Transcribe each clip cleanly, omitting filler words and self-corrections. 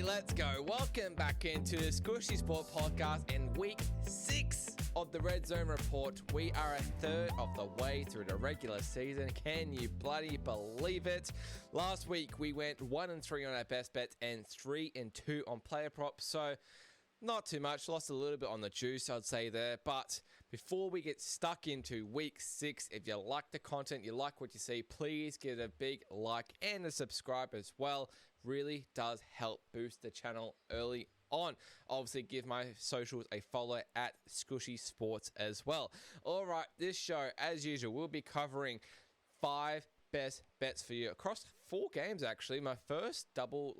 let's go. Welcome back into the Squishy Sport Podcast in week 6 of the Redzone Report. We are a third of the way through the regular season. Can you bloody believe it? Last week we went 1-3 on our best bets and 3-2 on player props. So not too much, lost a little bit on the juice, I'd say there. But before we get stuck into week 6, if you like the content, you like what you see, please give it a big like and a subscribe as well. Really does help boost the channel early on. Obviously, give my socials a follow at Squishy Sports as well. All right, this show, as usual, we'll be covering 5 best bets for you across 4 games. Actually, my first double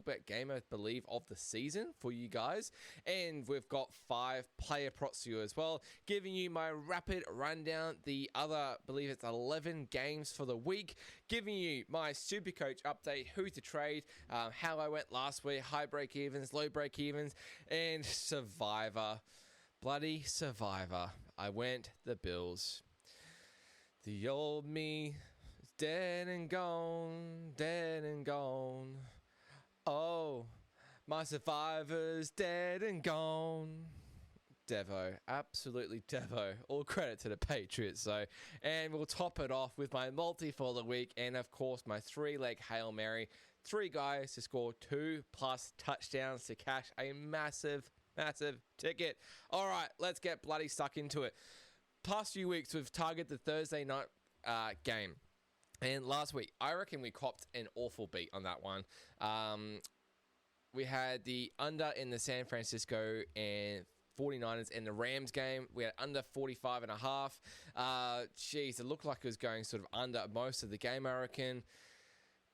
bet game, I believe, of the season for you guys, and we've got 5 player props for you as well, giving you my rapid rundown, the other, I believe it's 11 games for the week, giving you my SuperCoach update, who to trade, how I went last week, high break evens, low break evens, and Survivor, bloody Survivor. I went the Bills. The old me is dead and gone, dead and gone. Oh, my Survivor's dead and gone. Devo, absolutely Devo. All credit to the Patriots, though. And we'll top it off with my multi for the week and, of course, my 3-leg Hail Mary. 3 guys to score 2+ touchdowns to cash a massive, massive ticket. All right, let's get bloody stuck into it. Past few weeks, we've targeted the Thursday night game. And last week, I reckon we copped an awful beat on that one. We had the under in the San Francisco and 49ers in the Rams game. We had under 45.5. It looked like it was going sort of under most of the game, I reckon.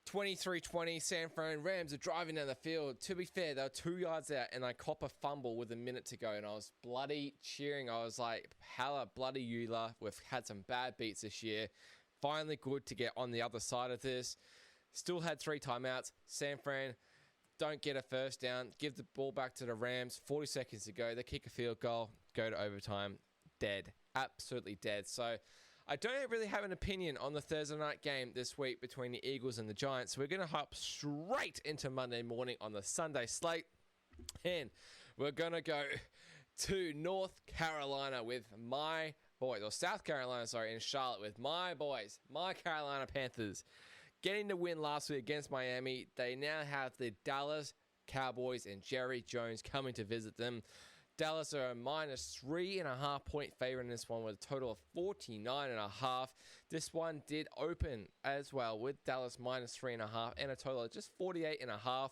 23-20, San Fran Rams are driving down the field. To be fair, they were 2 yards out, and I cop a fumble with a minute to go, and I was bloody cheering. I was like, hella bloody Eula. We've had some bad beats this year. Finally good to get on the other side of this. Still had 3 timeouts. San Fran don't get a first down. Give the ball back to the Rams. 40 seconds to go. They kick a field goal. Go to overtime. Dead. Absolutely dead. So I don't really have an opinion on the Thursday night game this week between the Eagles and the Giants. So we're going to hop straight into Monday morning on the Sunday slate. And we're going to go to North Carolina with my boys, or South Carolina, in Charlotte with my boys, my Carolina Panthers. Getting the win last week against Miami. They now have the Dallas Cowboys and Jerry Jones coming to visit them. Dallas are a -3.5 point favorite in this one with a total of 49.5. This one did open as well with Dallas -3.5 and a total of just 48.5.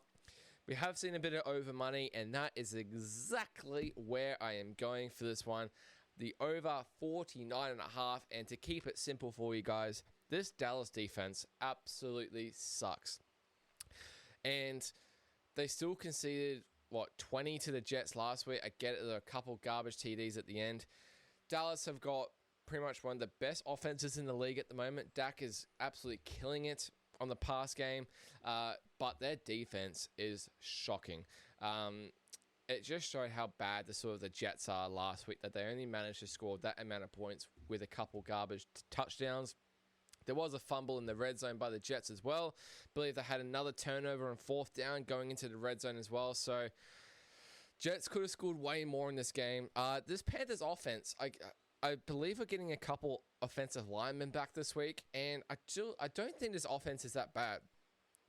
We have seen a bit of over money, and that is exactly where I am going for this one. The over 49.5. And to keep it simple for you guys, this Dallas defense absolutely sucks. And they still conceded 20 to the Jets last week. I get it, there are a couple garbage TDs at the end. Dallas have got pretty much one of the best offenses in the league at the moment. Dak is absolutely killing it on the pass game, but their defense is shocking. It just showed how bad the Jets are last week, that they only managed to score that amount of points with a couple garbage touchdowns. There was a fumble in the red zone by the Jets as well. I believe they had another turnover on 4th down going into the red zone as well. So Jets could have scored way more in this game. This Panthers offense, I believe we're getting a couple offensive linemen back this week, and I don't think this offense is that bad.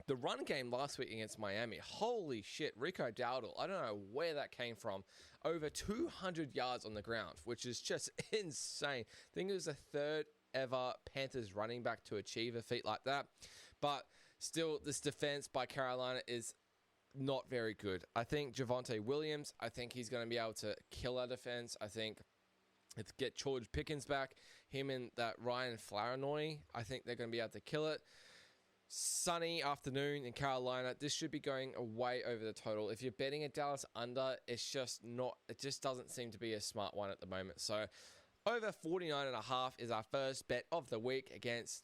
The run game last week against Miami, holy shit, Rico Dowdle, I don't know where that came from. Over 200 yards on the ground, which is just insane. I think it was the 3rd ever Panthers running back to achieve a feat like that. But still, this defense by Carolina is not very good. I think Javonte Williams, I think he's going to be able to kill our defense. I think if get George Pickens back, him and that Ryan Flournoy, I think they're going to be able to kill it. Sunny afternoon in Carolina. This should be going way over the total. If you're betting a Dallas under, it just doesn't seem to be a smart one at the moment. So over 49.5 is our first bet of the week against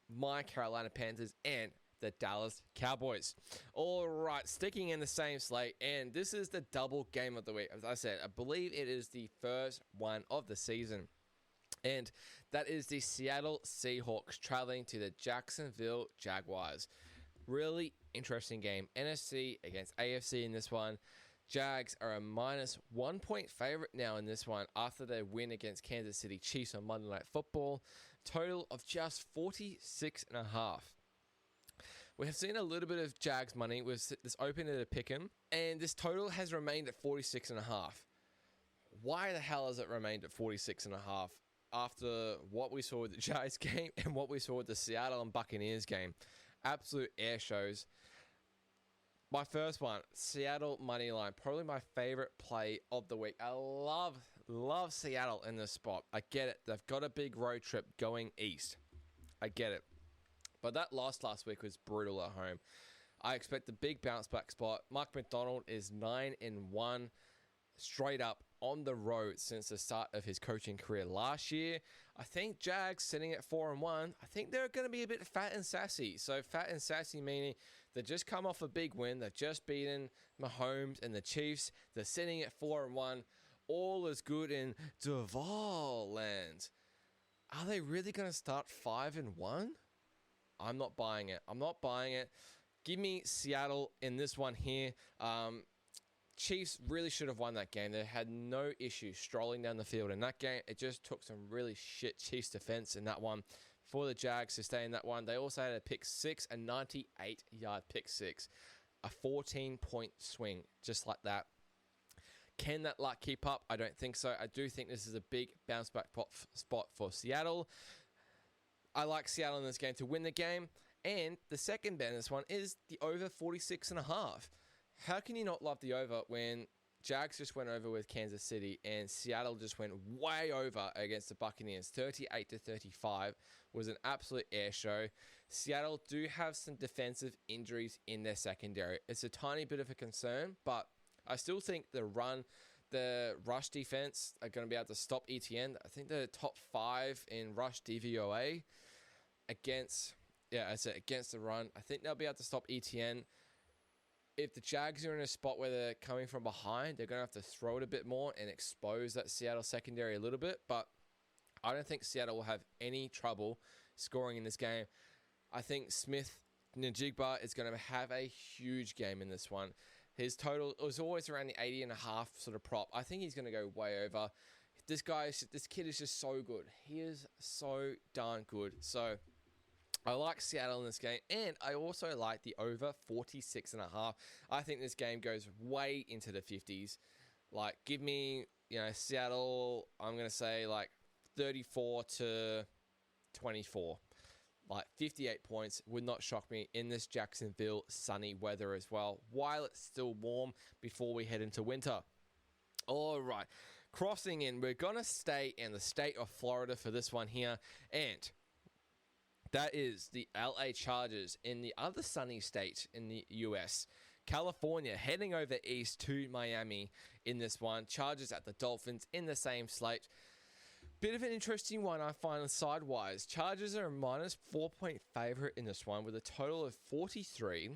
my Carolina Panthers and the Dallas Cowboys. All right, sticking in the same slate, and this is the double game of the week. As I said, I believe it is the first one of the season. And that is the Seattle Seahawks traveling to the Jacksonville Jaguars. Really interesting game. NFC against AFC in this one. Jags are a -1 point favorite now in this one after their win against Kansas City Chiefs on Monday Night Football. Total of just 46.5. We have seen a little bit of Jags money. This opened at a pick'em, and this total has remained at 46.5. Why the hell has it remained at 46.5 after what we saw with the Jags game and what we saw with the Seattle and Buccaneers game? Absolute air shows. My first one, Seattle money line, probably my favorite play of the week. I love Seattle in this spot. I get it. They've got a big road trip going east. I get it. But that loss last week was brutal at home. I expect a big bounce back spot. Mike McDonald is 9-1 straight up on the road since the start of his coaching career last year. I think Jags sitting at 4-1. I think they're going to be a bit fat and sassy. So fat and sassy meaning they just come off a big win. They've just beaten Mahomes and the Chiefs. They're sitting at 4-1. All is good in Duval land. Are they really going to start 5-1? I'm not buying it. Give me Seattle in this one here. Chiefs really should have won that game. They had no issue strolling down the field in that game. It just took some really shit Chiefs defense in that one for the Jags to stay in that one. They also had a pick six, a 98-yard pick six, a 14-point swing, just like that. Can that luck keep up? I don't think so. I do think this is a big bounce back spot for Seattle. I like Seattle in this game to win the game. And the second bet in this one is the over 46.5. How can you not love the over when Jags just went over with Kansas City and Seattle just went way over against the Buccaneers? 38-35 was an absolute air show. Seattle do have some defensive injuries in their secondary. It's a tiny bit of a concern, but I still think the rush defense are going to be able to stop ETN. I think they're top 5 in rush DVOA against the run. I think they'll be able to stop ETN. If the Jags are in a spot where they're coming from behind, they're going to have to throw it a bit more and expose that Seattle secondary a little bit. But I don't think Seattle will have any trouble scoring in this game. I think Smith Njigba is going to have a huge game in this one. His total was always around the 80.5 sort of prop. I think he's going to go way over. This kid is just so good. He is so darn good. So I like Seattle in this game, and I also like the over 46.5. I think this game goes way into the 50s. Like, give me, Seattle, I'm going to say, 34-24. Like, 58 points would not shock me in this Jacksonville sunny weather as well, while it's still warm before we head into winter. All right, crossing in, we're going to stay in the state of Florida for this one here, and that is the LA Chargers in the other sunny state in the US. California heading over east to Miami in this one. Chargers at the Dolphins in the same slate. Bit of an interesting one I find sidewise. Chargers are a -4-point favorite in this one with a total of 43.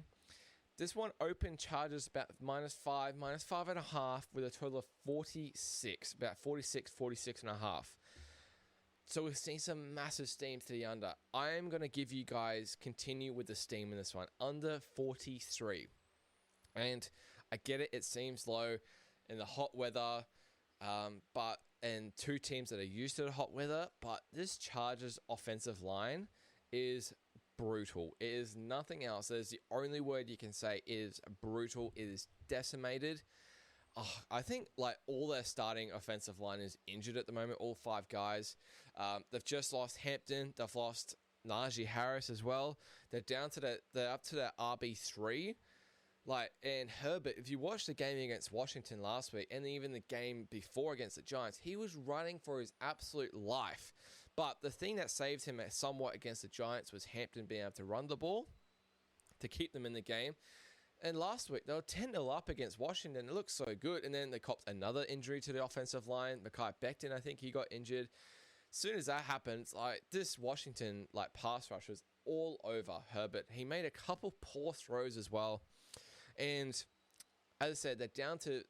This one open Chargers about -5, -5.5 with a total of 46, about 46.5. So we've seen some massive steam to the under. I am going to give you guys continue with the steam in this one. Under 43. And I get it. It seems low in the hot weather. And two teams that are used to the hot weather. But this Chargers offensive line is brutal. It is nothing else. That is the only word you can say. It is brutal. It is decimated. I think all their starting offensive line is injured at the moment. All 5 guys. They've just lost Hampton. They've lost Najee Harris as well. They're up to their RB3. And Herbert, if you watch the game against Washington last week, and even the game before against the Giants, he was running for his absolute life. But the thing that saved him somewhat against the Giants was Hampton being able to run the ball to keep them in the game. And last week, they were 10-0 up against Washington. It looked so good. And then they copped another injury to the offensive line. Mekhi Becton, I think he got injured. As soon as that happens, this Washington pass rush was all over Herbert. He made a couple poor throws as well. And as I said, they're down to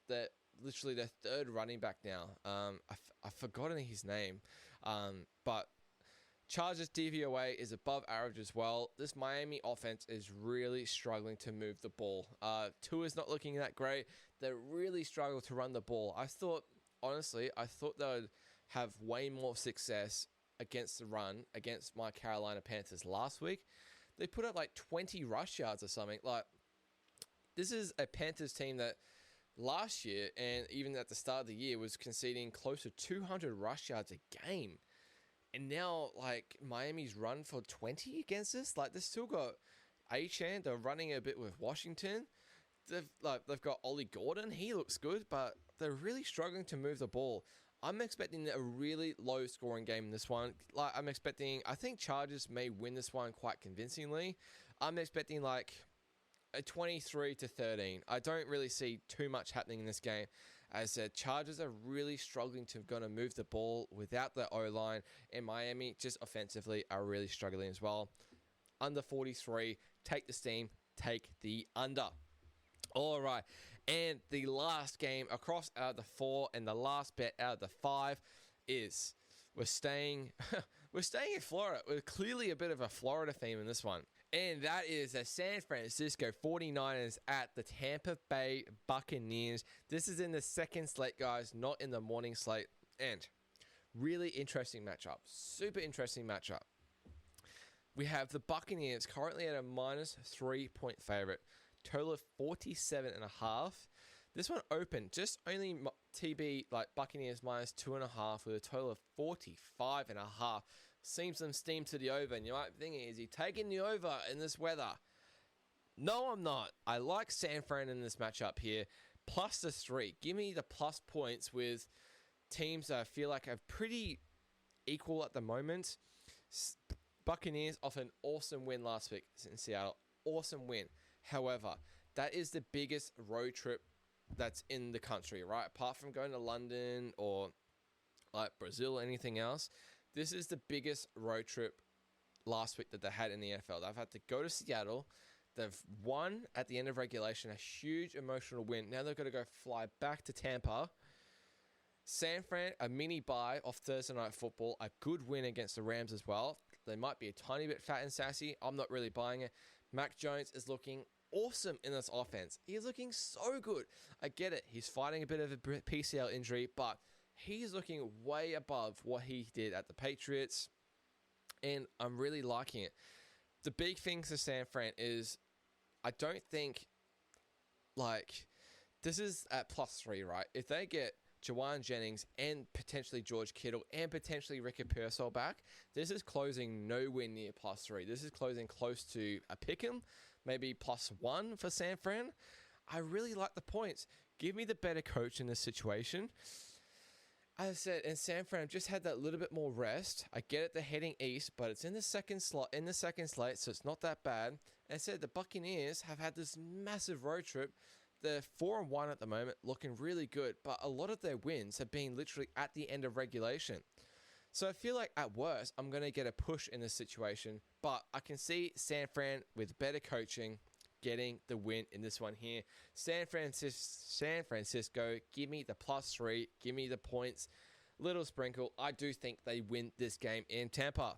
literally their third running back now. I've forgotten his name. But Chargers DVOA is above average as well. This Miami offense is really struggling to move the ball. Tua's not looking that great. They really struggle to run the ball. I thought they would have way more success against the run against my Carolina Panthers last week. They put up like 20 rush yards or something. Like, this is a Panthers team that last year, and even at the start of the year, was conceding close to 200 rush yards a game. And now, like, Miami's run for 20 against us. Like, they've still got Achane. They're running a bit with Washington. They've got Ollie Gordon. He looks good, but they're really struggling to move the ball. I'm expecting a really low-scoring game in this one. Like, I think Chargers may win this one quite convincingly. I'm expecting, like, a 23-13. I don't really see too much happening in this game. As I said, Chargers are really struggling to gonna move the ball without the O-line, and Miami, just offensively, are really struggling as well. Under 43, take the steam, take the under. All right, and the last game across out of the 4 and the last bet out of the 5 is we're staying in Florida. We're clearly a bit of a Florida theme in this one. And that is the San Francisco 49ers at the Tampa Bay Buccaneers. This is in the second slate, guys, not in the morning slate. And really interesting matchup. Super interesting matchup. We have the Buccaneers currently at a minus 3-point favorite. Total of 47.5. This one opened just only TB, like Buccaneers minus 2.5 with a total of 45.5. Seems some steam to the over, and you might be thinking, is he taking the over in this weather? No, I'm not. I like San Fran in this matchup here. Plus the 3. Give me the plus points with teams that I feel like are pretty equal at the moment. Buccaneers off an awesome win last week in Seattle. Awesome win. However, that is the biggest road trip that's in the country, right? Apart from going to London or like Brazil or anything else. This is the biggest road trip last week that they had in the NFL. They've had to go to Seattle. They've won at the end of regulation, a huge emotional win. Now they've got to go fly back to Tampa. San Fran, a mini bye off Thursday Night Football, a good win against the Rams as well. They might be a tiny bit fat and sassy. I'm not really buying it. Mac Jones is looking awesome in this offense. He's looking so good. I get it. He's fighting a bit of a PCL injury, but he's looking way above what he did at the Patriots, and I'm really liking it. The big thing for San Fran is I don't think, like, this is at plus 3, right? If they get Jawan Jennings and potentially George Kittle and potentially Ricky Pearsall back, this is closing nowhere near plus 3. This is closing close to a pick'em, maybe plus 1 for San Fran. I really like the points. Give me the better coach in this situation. As I said, and San Fran just had that little bit more rest. I get it, they're heading east, but it's in the second slate, so it's not that bad. And I said the Buccaneers have had this massive road trip. They're 4-1 at the moment, looking really good, but a lot of their wins have been literally at the end of regulation. So I feel like at worst, I'm going to get a push in this situation, but I can see San Fran with better coaching getting the win in this one here. San Francisco, give me the plus 3, give me the points. Little sprinkle. I do think they win this game in Tampa.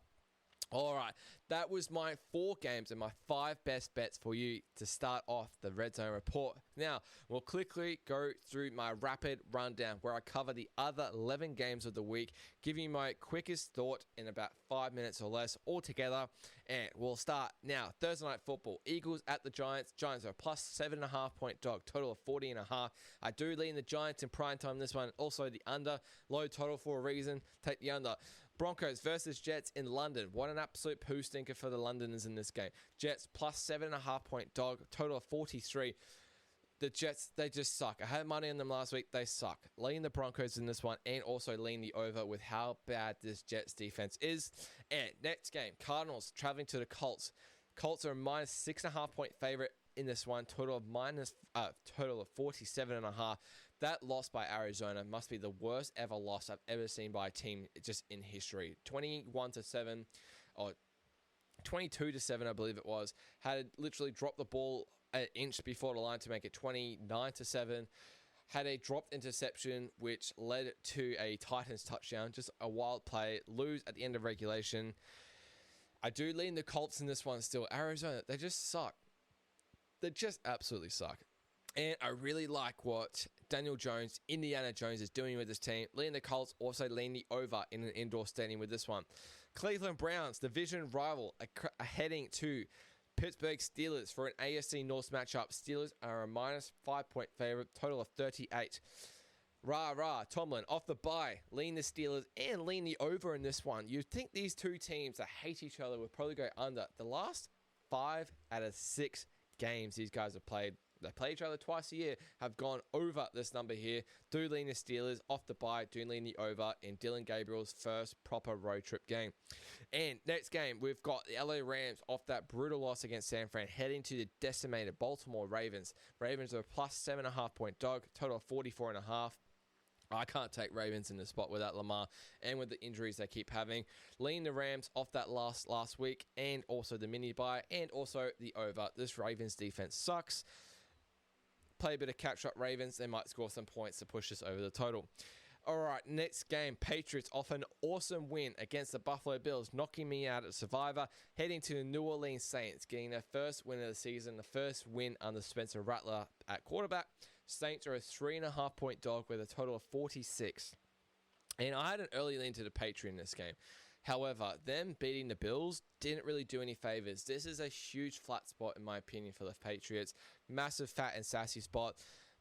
All right, that was my 4 games and my 5 best bets for you to start off the Redzone Report. Now, we'll quickly go through my rapid rundown where I cover the other 11 games of the week, give you my quickest thought in about 5 minutes or less altogether, and we'll start now. Thursday Night Football, Eagles at the Giants. Giants are a plus 7.5 point dog, total of 40.5. I do lean the Giants in prime time this one, also the under, low total for a reason, take the under. Broncos versus Jets in London. What an absolute poo stinker for the Londoners in this game. Jets plus 7.5 point dog, total of 43. The Jets, they just suck. I had money on them last week. They suck. Lean the Broncos in this one and also lean the over with how bad this Jets defense is. And next game, Cardinals traveling to the Colts. Colts are a minus 6.5 point favorite in this one, total of 47.5. That loss by Arizona must be the worst ever loss I've ever seen by a team just in history. 21-7 or 22-7, I believe it was. Had literally dropped the ball an inch before the line to make it 29-7. had a dropped interception, which led to a Titans touchdown. Just a wild play. Lose at the end of regulation. I do lean the Colts in this one still. Arizona, they just suck. They just absolutely suck. And I really like what Daniel Jones, Indiana Jones, is doing with this team. Lean the Colts, also lean the over in an indoor stadium with this one. Cleveland Browns, division rival, are heading to Pittsburgh Steelers for an AFC North matchup. Steelers are a minus 5-point favorite, total of 38. Tomlin off the bye, lean the Steelers and lean the over in this one. You'd think these two teams that hate each other would probably go under. The last 5 out of 6 games these guys have played, they play each other twice a year, have gone over this number here. Do lean the Steelers off the bye, do lean the over in Dylan Gabriel's first proper road trip game. And next game, we've got the LA Rams off that brutal loss against San Fran, heading to the decimated Baltimore Ravens. Ravens are a plus 7.5-point dog, total of 44.5. I can't take Ravens in the spot without Lamar and with the injuries they keep having. Lean the Rams off that last week and also the mini bye and also the over. This Ravens defense sucks. Play a bit of catch-up Ravens. They might score some points to push this over the total. All right, next game. Patriots off an awesome win against the Buffalo Bills, knocking me out at Survivor, heading to the New Orleans Saints, getting their first win of the season, the first win under Spencer Rattler at quarterback. Saints are a 3.5-point dog with a total of 46. And I had an early lean to the Patriots in this game. However, them beating the Bills didn't really do any favors. This is a huge flat spot, in my opinion, for the Patriots. Massive, fat, and sassy spot.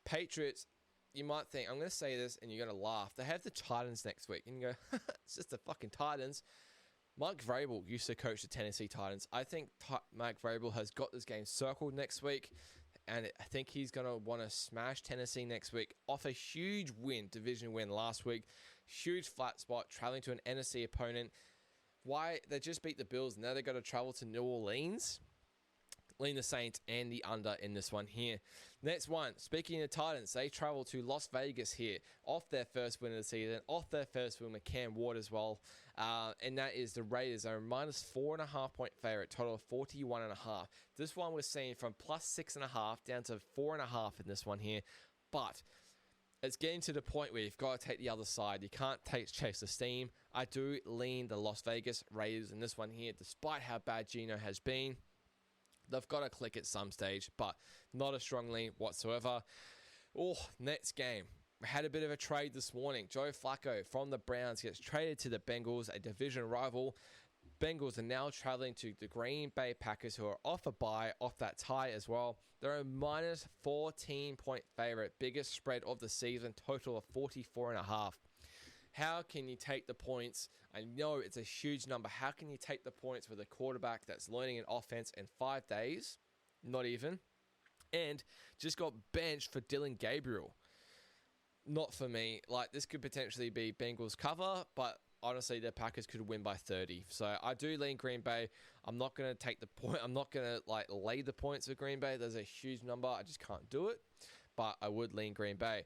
Patriots, you might think, I'm going to say this, and you're going to laugh. They have the Titans next week. And you go, it's just the fucking Titans. Mike Vrabel used to coach the Tennessee Titans. I think Mike Vrabel has got this game circled next week. And I think he's going to want to smash Tennessee next week off a huge win, division win last week. Huge flat spot, traveling to an NFC opponent. Why? They just beat the Bills. Now they've got to travel to New Orleans. Lean the Saints and the under in this one here. Next one, speaking of Titans, they travel to Las Vegas here, off their first win of the season, off their first win with Cam Ward as well. And that is the Raiders. They're a minus 4.5-point favorite, total of 41.5. This one was seen from plus 6.5 down to 4.5 in this one here. But it's getting to the point where you've got to take the other side. You can't chase the steam. I do lean the Las Vegas Raiders in this one here, despite how bad Geno has been. They've got to click at some stage, but not as strongly whatsoever. Oh, next game. We had a bit of a trade this morning. Joe Flacco from the Browns gets traded to the Bengals, a division rival. Bengals are now traveling to the Green Bay Packers, who are off a bye, off that tie as well. They're a minus 14-point favorite, biggest spread of the season, total of 44.5. How can you take the points? I know it's a huge number. How can you take the points with a quarterback that's learning an offense in 5 days? Not even. And just got benched for Dylan Gabriel. Not for me. Like, this could potentially be Bengals cover, but honestly, the Packers could win by 30. So I do lean Green Bay. I'm not going to take the point. I'm not going to lay the points with Green Bay. There's a huge number. I just can't do it. But I would lean Green Bay.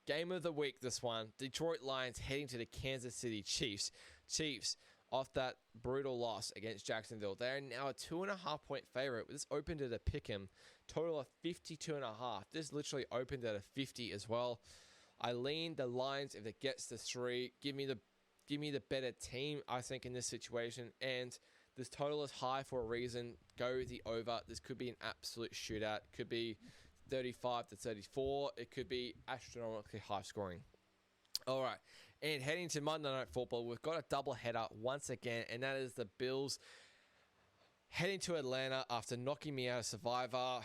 Game of the week, this one. Detroit Lions heading to the Kansas City Chiefs. Chiefs, off that brutal loss against Jacksonville. They are now a 2.5-point favorite. This opened at a pick'em. Total of 52.5. This literally opened at a 50 as well. I lean the Lions if it gets to 3. Give me the better team, I think, in this situation. And this total is high for a reason. Go the over. This could be an absolute shootout. Could be 35 to 34. It could be astronomically high scoring. All right. And heading to Monday Night Football, we've got a double header once again, and that is the Bills heading to Atlanta after knocking me out of Survivor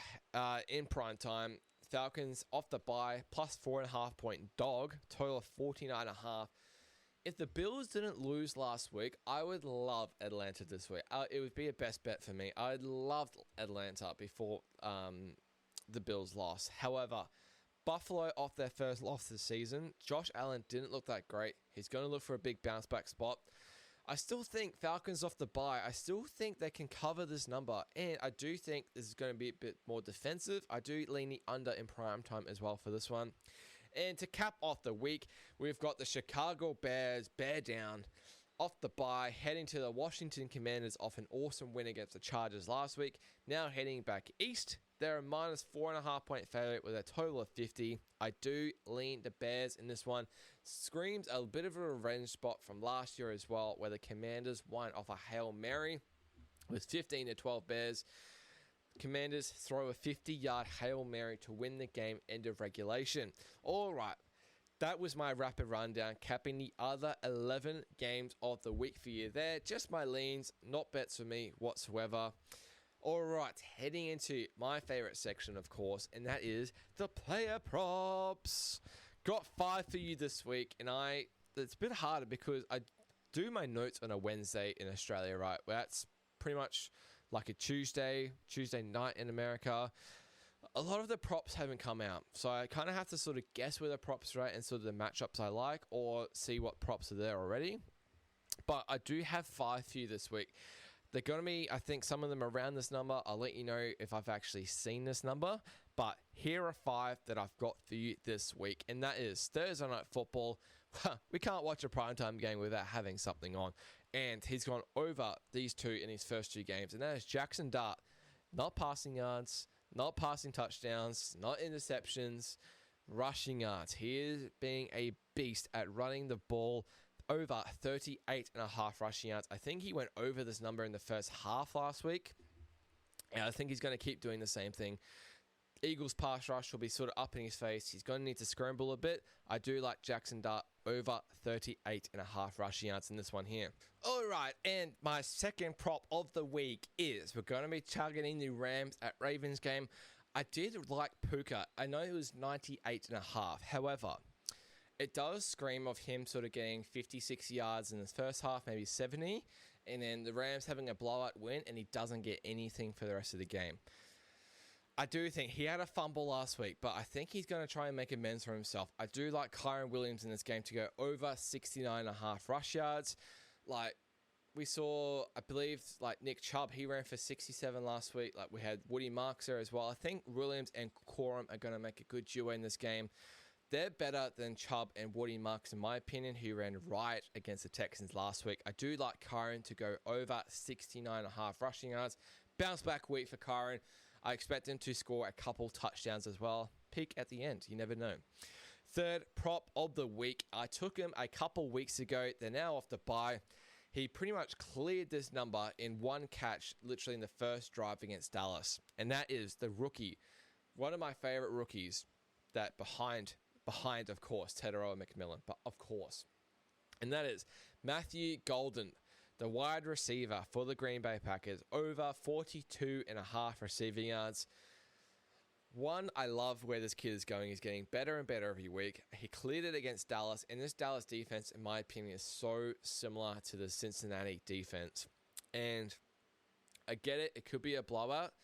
in prime time. Falcons off the bye, plus 4.5-point dog, total of 49.5. If the Bills didn't lose last week, I would love Atlanta this week. It would be a best bet for me. I'd love Atlanta before the Bills lost. However, Buffalo off their first loss this season. Josh Allen didn't look that great. He's going to look for a big bounce back spot. I still think Falcons off the bye. I still think they can cover this number. And I do think this is going to be a bit more defensive. I do lean the under in prime time as well for this one. And to cap off the week, we've got the Chicago Bears bear down Off the bye, heading to the Washington Commanders off an awesome win against the Chargers last week. Now heading back east. They're a minus 4.5 point favorite with a total of 50. I do lean the Bears in this one. Screams a bit of a revenge spot from last year as well, where the Commanders won off a Hail Mary with 15-12 Bears. Commanders throw a 50-yard Hail Mary to win the game, end of regulation. All right. That was my rapid rundown, capping the other 11 games of the week for you there. Just my leans, not bets for me whatsoever. All right, heading into my favorite section, of course, and that is the player props. Got 5 for you this week, and it's a bit harder because I do my notes on a Wednesday in Australia, right? That's pretty much like a Tuesday night in America. A lot of the props haven't come out, so I kind of have to sort of guess where the props are at and sort of the matchups I like, or see what props are there already. But I do have 5 for you this week. They're going to be, I think, some of them around this number. I'll let you know if I've actually seen this number. But here are 5 that I've got for you this week. And that is Thursday Night Football. We can't watch a primetime game without having something on. And he's gone over these 2 in his first 2 games. And that is Jackson Dart. Not passing yards, not passing touchdowns, not interceptions, rushing yards. He is being a beast at running the ball. Over 38.5 rushing yards. I think he went over this number in the first half last week. And I think he's going to keep doing the same thing. Eagles pass rush will be sort of up in his face. He's going to need to scramble a bit. I do like Jackson Dart over 38.5 rushing yards in this one here. All right, and my second prop of the week is we're going to be targeting the Rams at Ravens game. I did like Puka. I know it was 98.5. However, it does scream of him sort of getting 56 yards in his first half, maybe 70, and then the Rams having a blowout win, and he doesn't get anything for the rest of the game. I do think he had a fumble last week, but I think he's going to try and make amends for himself. I do like Kyron Williams in this game to go over 69.5 rush yards. Like we saw, I believe, like Nick Chubb, he ran for 67 last week. Like we had Woody Marks there as well. I think Williams and Corum are going to make a good duo in this game. They're better than Chubb and Woody Marks, in my opinion, who ran riot against the Texans last week. I do like Kyron to go over 69.5 rushing yards. Bounce back week for Kyron. I expect him to score a couple touchdowns as well. Peak at the end. You never know. Third prop of the week. I took him a couple weeks ago. They're now off the bye. He pretty much cleared this number in one catch, literally in the first drive against Dallas. And that is the rookie. One of my favorite rookies that behind, of course, Tedero McMillan, but of course. And that is Matthew Golden, the wide receiver for the Green Bay Packers, over 42.5 receiving yards. One, I love where this kid is going. He's getting better and better every week. He cleared it against Dallas, and this Dallas defense, in my opinion, is so similar to the Cincinnati defense. And I get it. It could be a blowout.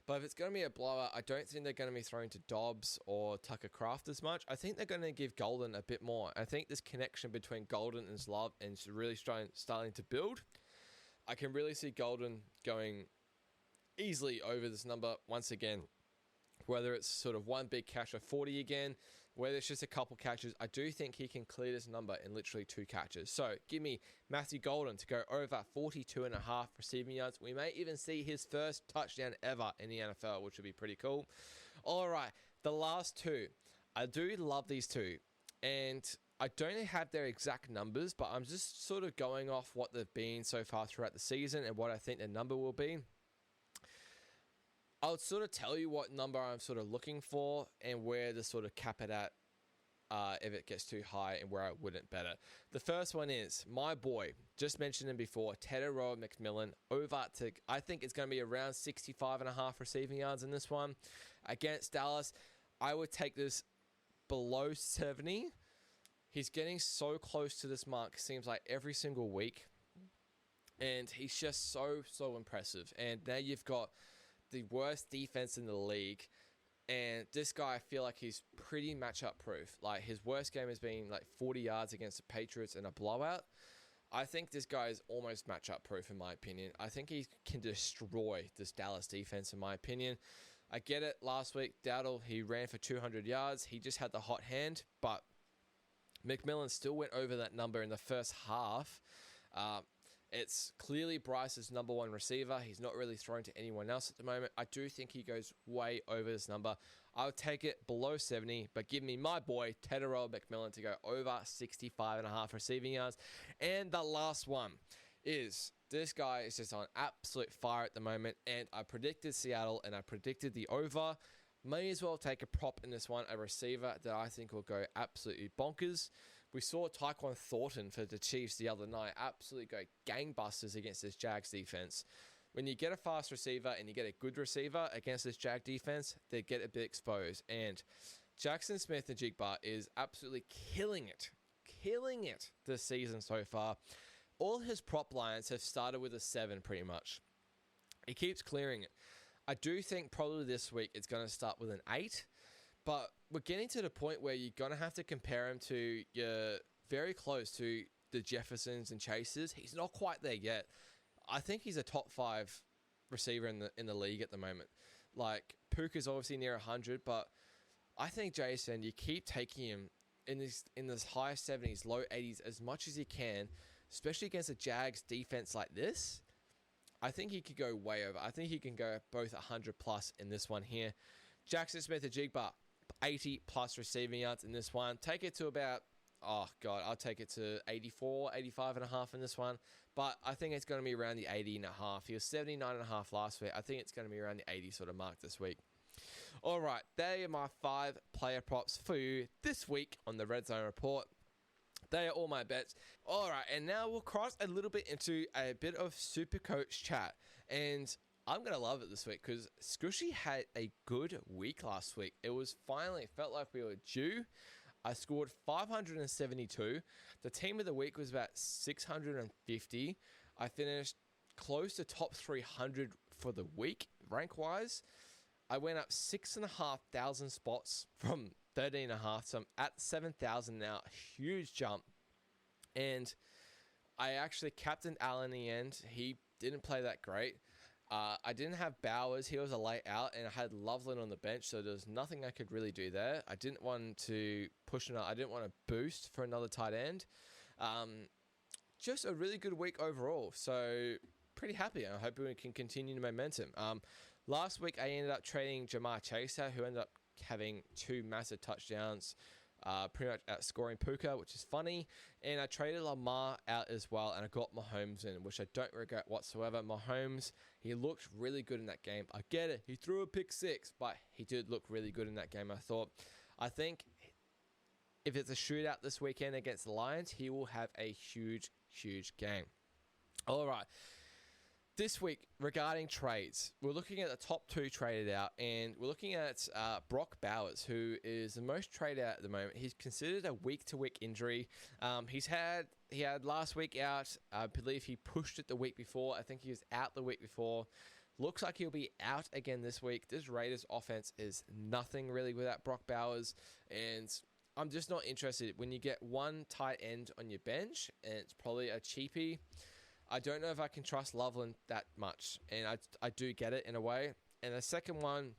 But if it's going to be a blowout, I don't think they're going to be throwing to Dobbs or Tucker Kraft as much. I think they're going to give Golden a bit more. I think this connection between Golden and Love is really starting to build. I can really see Golden going easily over this number once again. Whether it's sort of one big catch of 40 again, whether it's just a couple catches, I do think he can clear this number in literally 2 catches. So give me Matthew Golden to go over 42.5 receiving yards. We may even see his first touchdown ever in the NFL, which would be pretty cool. All right, the last 2. I do love these 2. And I don't have their exact numbers, but I'm just sort of going off what they've been so far throughout the season and what I think their number will be. I'll sort of tell you what number I'm sort of looking for and where to sort of cap it at if it gets too high and where I wouldn't bet it. The first one is my boy, just mentioned him before, Tedero McMillan, over to, I think it's going to be around 65.5 receiving yards in this one. Against Dallas, I would take this below 70. He's getting so close to this mark, seems like every single week. And he's just so impressive. And now you've got the worst defense in the league, and this guy, I feel like he's pretty matchup proof. Like his worst game has been like 40 yards against the Patriots in a blowout. I think this guy is almost matchup proof in my opinion. I think he can destroy this Dallas defense in my opinion. I get it. Last week, Dowdle, he ran for 200 yards. He just had the hot hand, but McMillan still went over that number in the first half. It's clearly Bryce's number one receiver. He's not really thrown to anyone else at the moment. I do think he goes way over this number. I would take it below 70, but give me my boy, Tedderell McMillan, to go over 65.5 receiving yards. And the last one is, this guy is just on absolute fire at the moment, and I predicted Seattle, and I predicted the over. May as well take a prop in this one, a receiver that I think will go absolutely bonkers. We saw Tyquan Thornton for the Chiefs the other night absolutely go gangbusters against this Jags defense. When you get a fast receiver and you get a good receiver against this Jag defense, they get a bit exposed. And Jackson Smith-Njigba is absolutely killing it this season so far. All his prop lines have started with a 7 pretty much. He keeps clearing it. I do think probably this week it's going to start with an 8. But we're getting to the point where you're going to have to compare him to very close to the Jeffersons and Chasers. He's not quite there yet. I think he's a top 5 receiver in the league at the moment. Like, Puka's obviously near 100, but I think Jason, you keep taking him in this high 70s, low 80s as much as you can, especially against a Jags defense like this. I think he could go way over. I think he can go both 100 plus in this one here. Jackson Smith-Njigba, 80 plus receiving yards in this one. Take it to about, I'll take it to 84, 85 and a half in this one. But I think it's going to be around the 80 and a half. He was 79 and a half last week. I think it's going to be around the 80 sort of mark this week. All right, they are my 5 player props for you this week on the Redzone Report. They are all my bets. All right, and now we'll cross a little bit into a bit of SuperCoach chat. And I'm going to love it this week because Scooshy had a good week last week. It felt like we were due. I scored 572. The team of the week was about 650. I finished close to top 300 for the week, rank-wise. I went up 6,500 spots from 13.5, so I'm at 7,000 now. Huge jump. And I actually captained Allen in the end. He didn't play that great. I didn't have Bowers. He was a late out, and I had Loveland on the bench, so there was nothing I could really do there. I didn't want to I didn't want to boost for another tight end. Just a really good week overall, so pretty happy. I hope we can continue the momentum. Last week, I ended up trading Jamar Chase out, who ended up having 2 massive touchdowns, pretty much outscoring Puka, which is funny. And I traded Lamar out as well, and I got Mahomes in, which I don't regret whatsoever. Mahomes, he looked really good in that game. I get it. He threw a pick 6, but he did look really good in that game, I think if it's a shootout this weekend against the Lions, he will have a huge, huge game. All right. This week, regarding trades, we're looking at the top 2 traded out, and we're looking at Brock Bowers, who is the most traded out at the moment. He's considered a week-to-week injury. He had last week out. I believe he pushed it the week before. I think he was out the week before. Looks like he'll be out again this week. This Raiders offense is nothing really without Brock Bowers, and I'm just not interested. When you get one tight end on your bench, and it's probably a cheapie, I don't know if I can trust Loveland that much, and I do get it in a way. And the second one,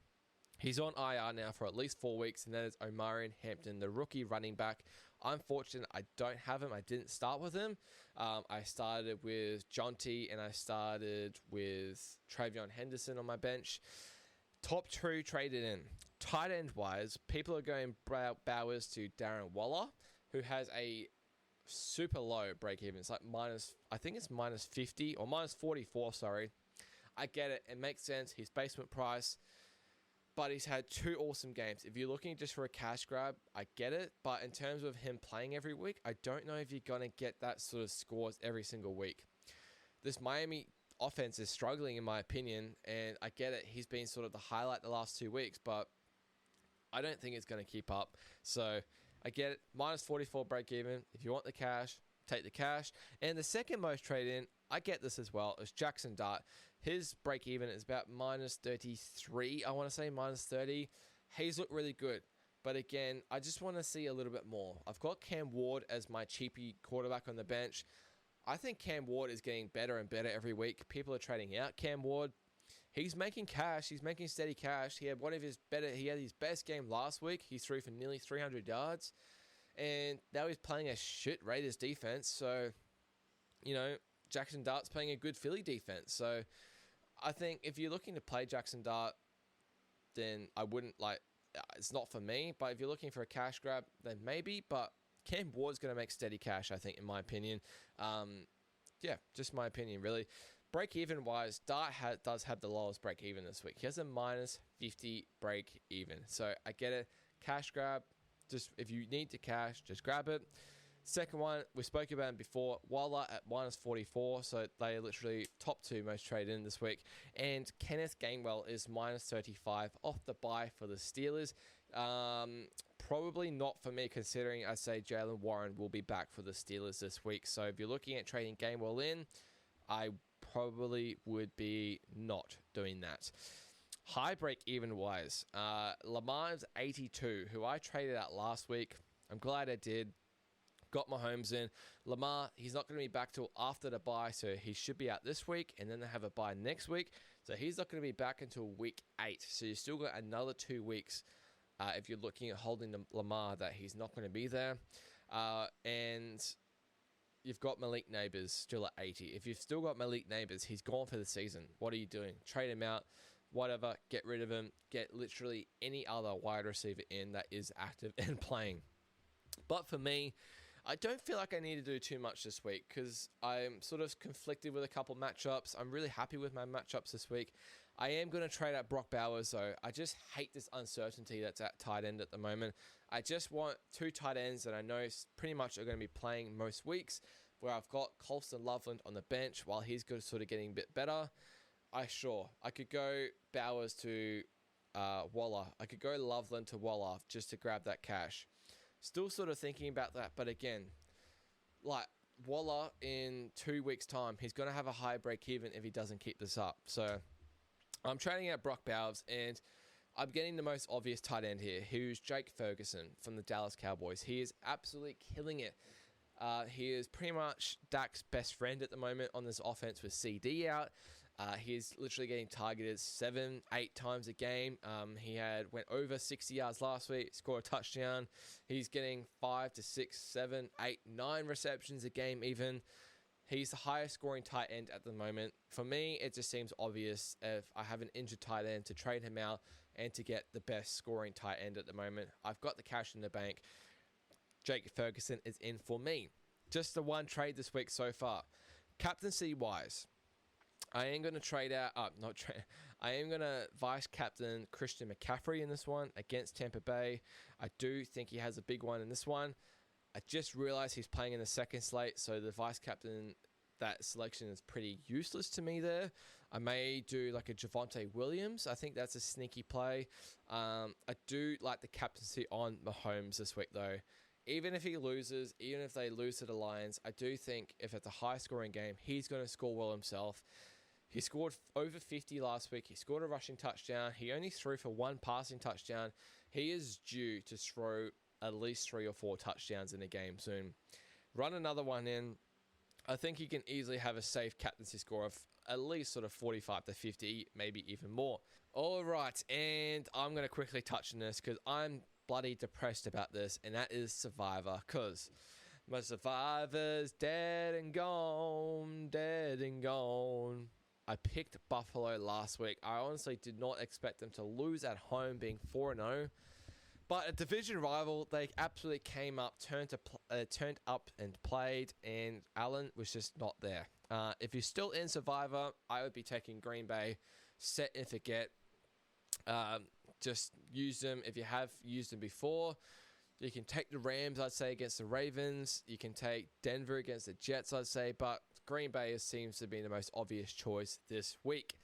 he's on IR now for at least 4 weeks, and that is Omarion Hampton, the rookie running back. I'm fortunate I don't have him. I didn't start with him. I started with Jonty, and I started with Travion Henderson on my bench. Top 2 traded in. Tight end-wise, people are going Bowers to Darren Waller, who has a super low break even. It's like I think it's minus 50 or minus 44, sorry. I get it. It makes sense. His basement price. But he's had 2 awesome games. If you're looking just for a cash grab, I get it. But in terms of him playing every week, I don't know if you're going to get that sort of scores every single week. This Miami offense is struggling, in my opinion. And I get it. He's been sort of the highlight the last 2 weeks. But I don't think it's going to keep up. So I get it. Minus 44 break even. If you want the cash, take the cash. And the second most trade in, I get this as well, is Jackson Dart. His break even is about minus 33. I want to say minus 30. He's looked really good. But again, I just want to see a little bit more. I've got Cam Ward as my cheapie quarterback on the bench. I think Cam Ward is getting better and better every week. People are trading out Cam Ward. He's making cash. He's making steady cash. He had his best game last week. He threw for nearly 300 yards. And now he's playing a shit Raiders defense. So Jackson Dart's playing a good Philly defense. So I think if you're looking to play Jackson Dart, then I wouldn't it's not for me. But if you're looking for a cash grab, then maybe. But Cam Ward's going to make steady cash, I think, in my opinion. Just my opinion, really. Break-even wise, Dart does have the lowest break-even this week. He has a minus 50 break-even. So I get it. Cash grab, just if you need to cash, just grab it. Second one, we spoke about him before. Waller at minus 44. So they are literally top 2 most traded in this week. And Kenneth Gainwell is minus 35 off the buy for the Steelers. Probably not for me, considering I say Jaylen Warren will be back for the Steelers this week. So if you're looking at trading Gainwell in, I probably would be not doing that. High break-even wise, Lamar's 82, who I traded out last week. I'm glad I did. Got Mahomes in. Lamar, he's not going to be back till after the bye, so he should be out this week, and then they have a bye next week. So he's not going to be back until week 8. So you still got another 2 weeks if you're looking at holding Lamar that he's not going to be there. And you've got Malik Neighbors still at 80. If you've still got Malik Neighbors, he's gone for the season. What are you doing? Trade him out. Whatever. Get rid of him. Get literally any other wide receiver in that is active and playing. But for me, I don't feel like I need to do too much this week because I'm sort of conflicted with a couple matchups. I'm really happy with my matchups this week. I am going to trade out Brock Bowers, though. I just hate this uncertainty that's at tight end at the moment. I just want 2 tight ends that I know pretty much are going to be playing most weeks, where I've got Colston Loveland on the bench while he's good, sort of getting a bit better. I could go Bowers to Waller. I could go Loveland to Waller just to grab that cash. Still sort of thinking about that, but again, Waller in 2 weeks' time, he's going to have a high break-even if he doesn't keep this up. So I'm trading out Brock Bowers, and I'm getting the most obvious tight end here, who's Jake Ferguson from the Dallas Cowboys. He is absolutely killing it. He is pretty much Dak's best friend at the moment on this offense with CD out. He's literally getting targeted 7-8 times a game. He went over 60 yards last week, scored a touchdown. He's getting 5 to 6, 7, 8, 9 receptions a game even. He's the highest scoring tight end at the moment. For me, it just seems obvious if I have an injured tight end to trade him out and to get the best scoring tight end at the moment. I've got the cash in the bank. Jake Ferguson is in for me. Just the one trade this week so far. Captaincy-wise, I am going to trade out, I am going to vice captain Christian McCaffrey in this one against Tampa Bay. I do think he has a big one in this one. I just realized he's playing in the second slate, so the vice captain, that selection is pretty useless to me there. I may do like a Javonte Williams. I think that's a sneaky play. I do like the captaincy on Mahomes this week though. Even if he loses, even if they lose to the Lions, I do think if it's a high-scoring game, he's going to score well himself. He scored over 50 last week. He scored a rushing touchdown. He only threw for 1 passing touchdown. He is due to throw at least 3 or 4 touchdowns in a game soon. Run another one in. I think he can easily have a safe captaincy score of at least sort of 45 to 50, maybe even more. All right, and I'm going to quickly touch on this because I'm bloody depressed about this, and that is Survivor, because my Survivor's dead and gone, dead and gone. I picked Buffalo last week. I honestly did not expect them to lose at home, being 4-0. But a division rival, they absolutely came up, turned up and played, and Allen was just not there. If you're still in Survivor, I would be taking Green Bay, set and forget. Just use them if you have used them before. You can take the Rams, I'd say, against the Ravens. You can take Denver against the Jets, I'd say. But Green Bay seems to be the most obvious choice this week.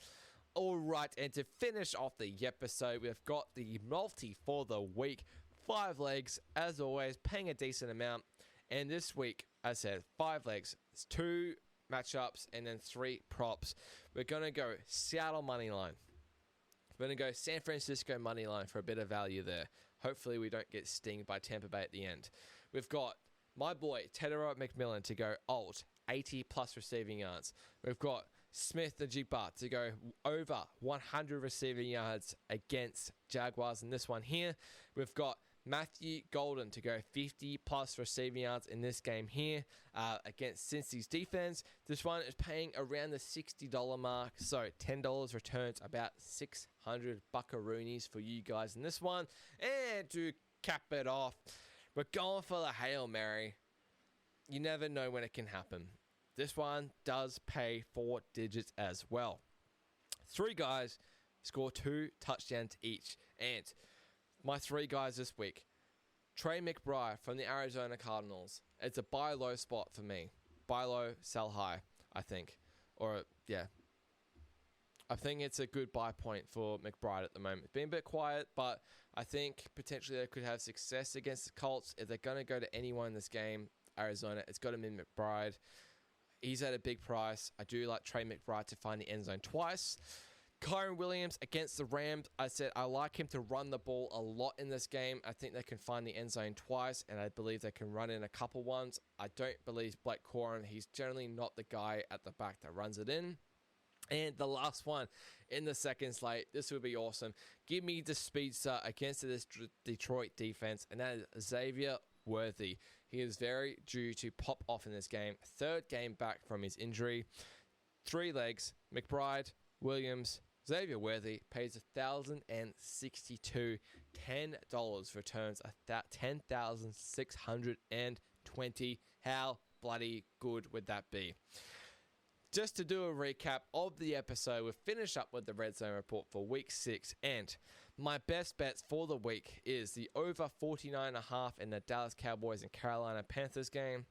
All right, and to finish off the episode, we've got the multi for the week. 5 legs, as always, paying a decent amount. And this week, as I said, 5 legs. It's 2 matchups and then 3 props. We're going to go Seattle money line. We're going to go San Francisco money line for a bit of value there. Hopefully we don't get stinged by Tampa Bay at the end. We've got my boy, Tedero McMillan, to go alt, 80-plus receiving yards. We've got Smith the Jigba to go over 100 receiving yards against Jaguars in this one here. We've got Matthew Golden to go 50 plus receiving yards in this game here against Cincy's defense. This one is paying around the $60 mark, so $10 returns about 600 buckaroonies for you guys in this one. And to cap it off, we're going for the Hail Mary. You never know when it can happen. This one does pay 4 digits as well. 3 guys score 2 touchdowns each. And my 3 guys this week, Trey McBride from the Arizona Cardinals. It's a buy low spot for me. Buy low, sell high, I think. Or, yeah. I think it's a good buy point for McBride at the moment. It's been a bit quiet, but I think potentially they could have success against the Colts. If they're going to go to anyone in this game, Arizona, it's got to be McBride. He's at a big price. I do like Trey McBride to find the end zone twice. Kyron Williams against the Rams. I said I like him to run the ball a lot in this game. I think they can find the end zone twice, and I believe they can run in a couple ones. I don't believe Blake Corum. He's generally not the guy at the back that runs it in. And the last one in the second slate, this would be awesome. Give me the speedster against this Detroit defense, and that is Xavier Worthy. He is very due to pop off in this game. 3rd game back from his injury. 3 legs, McBride, Williams, Xavier Worthy pays $1,062. $10 returns $10,620. How bloody good would that be? Just to do a recap of the episode, we've finished up with the Redzone Report for week 6, and my best bets for the week is the over 49.5 in the Dallas Cowboys and Carolina Panthers game.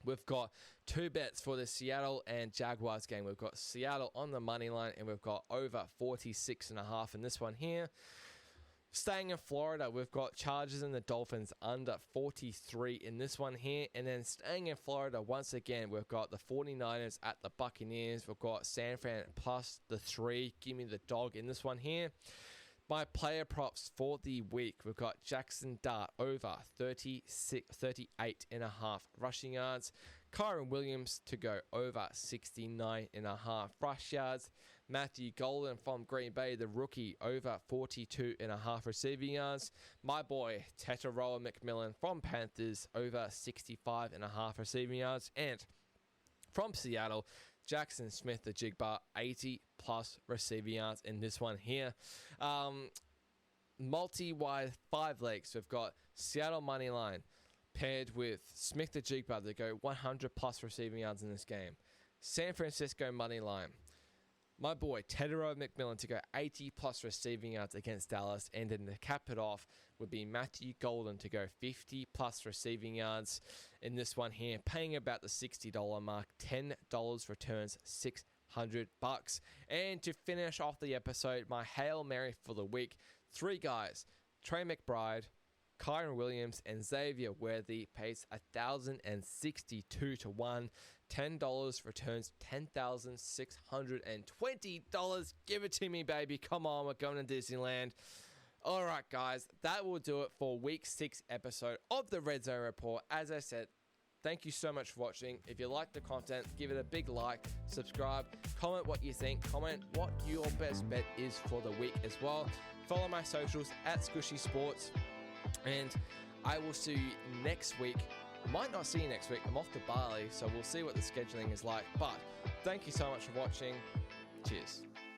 We've got 2 bets for the Seattle and Jaguars game. We've got Seattle on the money line, and we've got over 46.5 in this one here. Staying in Florida, we've got Chargers and the Dolphins under 43 in this one here. And then staying in Florida, once again, we've got the 49ers at the Buccaneers. We've got San Fran plus the 3. Give me the dog in this one here. My player props for the week, we've got Jackson Dart over 38.5 rushing yards. Kyron Williams to go over 69.5 rush yards. Matthew Golden from Green Bay, the rookie, over 42.5 receiving yards. My boy, Tetaroa McMillan from Panthers, over 65.5 receiving yards. And from Seattle, Jackson Smith, the Jigbar, 80-plus receiving yards in this one here. Multi-wide 5 legs. We've got Seattle money line paired with Smith, the Jigbar, to go 100-plus receiving yards in this game. San Francisco money line. My boy, Tetaroa McMillan, to go 80-plus receiving yards against Dallas. And then to cap it off would be Matthew Golden to go 50-plus receiving yards in this one here, paying about the $60 mark. $10 returns $600. And to finish off the episode, my Hail Mary for the week, 3 guys, Trey McBride, Kyron Williams, and Xavier Worthy pays $1,062 to 1. $10 returns $10,620. Give it to me, baby. Come on, we're going to Disneyland. All right, guys, that will do it for week 6 episode of the Redzone Report. As I said, thank you so much for watching. If you like the content, give it a big like, subscribe, comment what you think, comment what your best bet is for the week as well. Follow my socials at Squishy Sports, and I will see you next week. Might not see you next week. I'm off to Bali, so we'll see what the scheduling is like. But thank you so much for watching. Cheers.